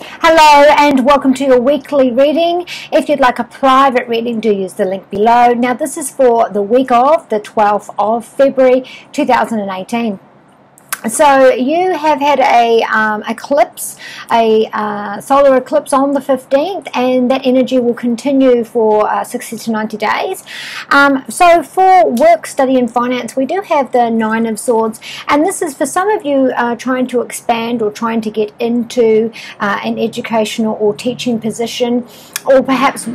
Hello and welcome to your weekly reading. If you'd like a private reading, do use the link below. Now this is for the week of the 12th of February 2018. So you have had a eclipse, a solar eclipse on the 15th, and that energy will continue for 60 to 90 days. So for work, study and finance, we do have the Nine of Swords, and this is for some of you trying to expand or trying to get into an educational or teaching position, or perhaps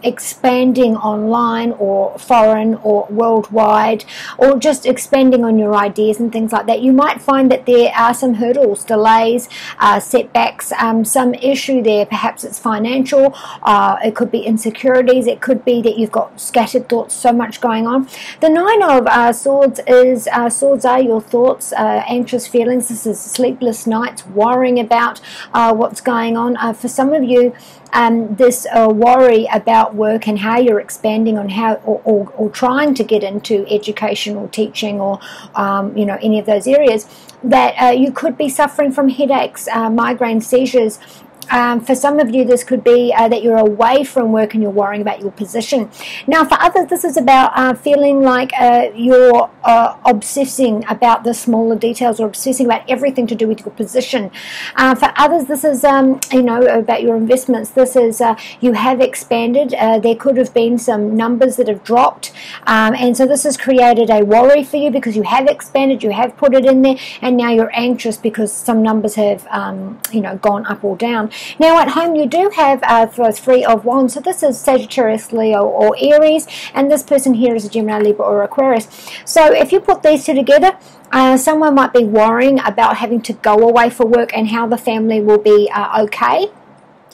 expanding online or foreign or worldwide, or just expanding on your ideas and things like that. You might find that there are some hurdles, delays, setbacks, some issue there. Perhaps it's financial, it could be insecurities, it could be that you've got scattered thoughts, so much going on. The Nine of Swords is, swords are your thoughts, anxious feelings. This is sleepless nights, worrying about what's going on. For some of you, this worry about work and how you're expanding on how or trying to get into education or teaching or any of those areas, that you could be suffering from headaches, migraine, seizures. For some of you, this could be that you're away from work and you're worrying about your position. Now, for others, this is about feeling like you're obsessing about the smaller details or obsessing about everything to do with your position. For others, this is, about your investments. This is you have expanded. There could have been some numbers that have dropped. And so this has created a worry for you because you have expanded, you have put it in there, and now you're anxious because some numbers have, gone up or down. Now at home you do have the Three of Wands, so this is Sagittarius, Leo or Aries, and this person here is a Gemini, Libra or Aquarius. So if you put these two together, someone might be worrying about having to go away for work and how the family will be okay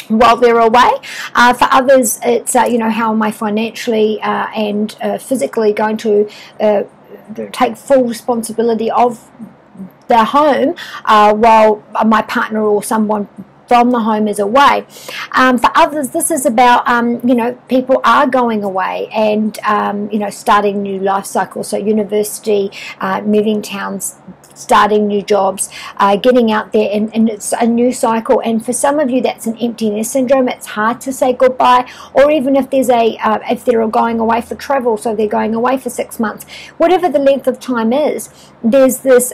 while they're away. For others, it's how am I financially and physically going to take full responsibility of the home while my partner or someone from the home is away. For others, this is about, people are going away and, starting new life cycles. So university, moving towns, starting new jobs, getting out there, and it's a new cycle. And for some of you, that's an emptiness syndrome. It's hard to say goodbye, or even if there's if they're going away for travel, so they're going away for 6 months, whatever the length of time is, there's this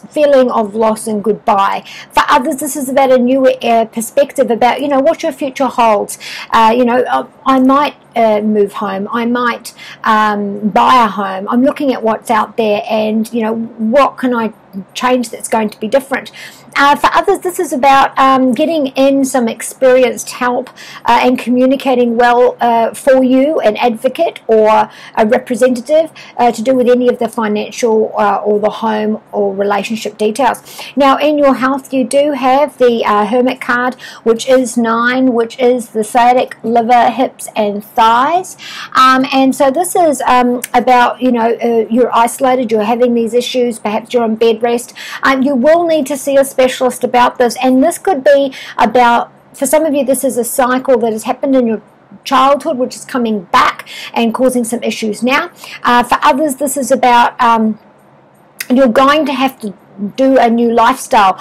feeling of loss and goodbye. For others, this is about a new perspective about, what your future holds. I might move home. I might buy a home. I'm looking at what's out there and, what can I change that's going to be different. For others, this is about getting in some experienced help and communicating well for you, an advocate or a representative to do with any of the financial or the home or relationship details. Now, in your health, you do have the Hermit card, which is 9, which is the sciatic, liver, hips and thighs. And so this is about, you're isolated, you're having these issues, perhaps you're on bed rest. You will need to see a specialist about this, and this could be about, for some of you, this is a cycle that has happened in your childhood which is coming back and causing some issues now. For others, this is about you're going to have to do a new lifestyle,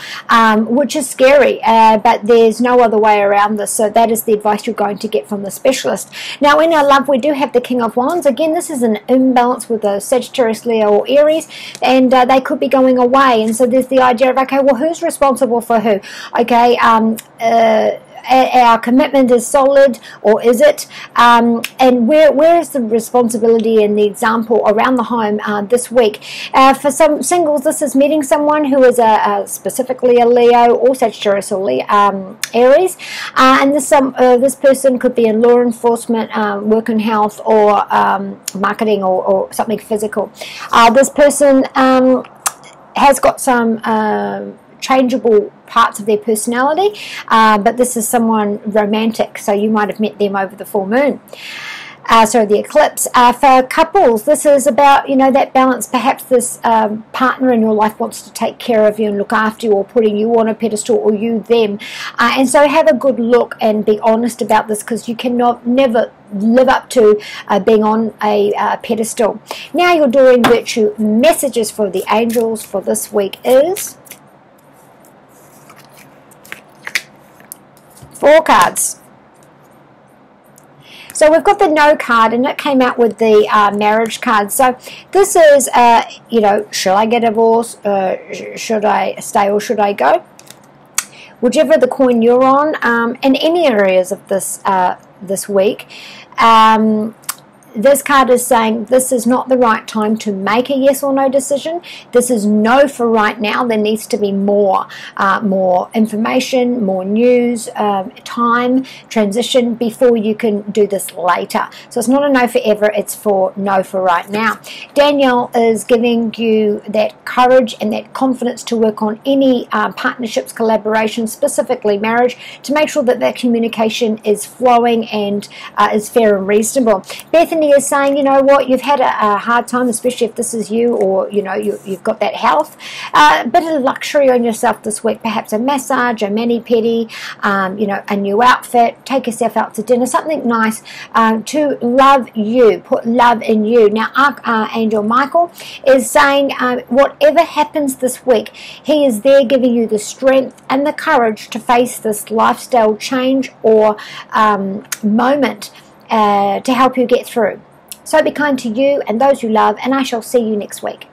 which is scary, but there's no other way around this. So that is the advice you're going to get from the specialist. Now in our love, we do have the King of Wands. Again, this is an imbalance with a Sagittarius, Leo or Aries, and they could be going away. And so there's the idea of, okay, well, who's responsible for who? Okay, our commitment is solid, or is it? And where is the responsibility and the example around the home this week? For some singles, this is meeting someone who is specifically a Leo or Sagittarius or Aries, and this person could be in law enforcement, work and health, or marketing, or something physical. This person has got some changeable parts of their personality, but this is someone romantic, so you might have met them over the full moon. The eclipse. For couples, this is about, that balance. Perhaps this partner in your life wants to take care of you and look after you, or putting you on a pedestal, or you them. And so have a good look and be honest about this, because you never live up to being on a pedestal. Now, your Enduring Virtue messages for the angels for this week is: 4 cards. So we've got the No card, and it came out with the marriage card. So this is, you know, should I get a divorce? Should I stay or should I go? Whichever the coin you're on, in any areas of this this week, this card is saying this is not the right time to make a yes or no decision. This is no for right now. There needs to be more information, more news, time, transition before you can do this later. So it's not a no forever, it's for no for right now. Danielle is giving you that courage and that confidence to work on any partnerships, collaborations, specifically marriage, to make sure that that communication is flowing and is fair and reasonable. Bethany is saying, you know what, you've had a hard time, especially if this is you, or you know you've got that health, a bit of luxury on yourself this week, perhaps a massage, a mani-pedi, you know, a new outfit, take yourself out to dinner, something nice to love you, put love in you. Now Archangel Michael is saying whatever happens this week, he is there giving you the strength and the courage to face this lifestyle change or moment to help you get through. So be kind to you and those you love, and I shall see you next week.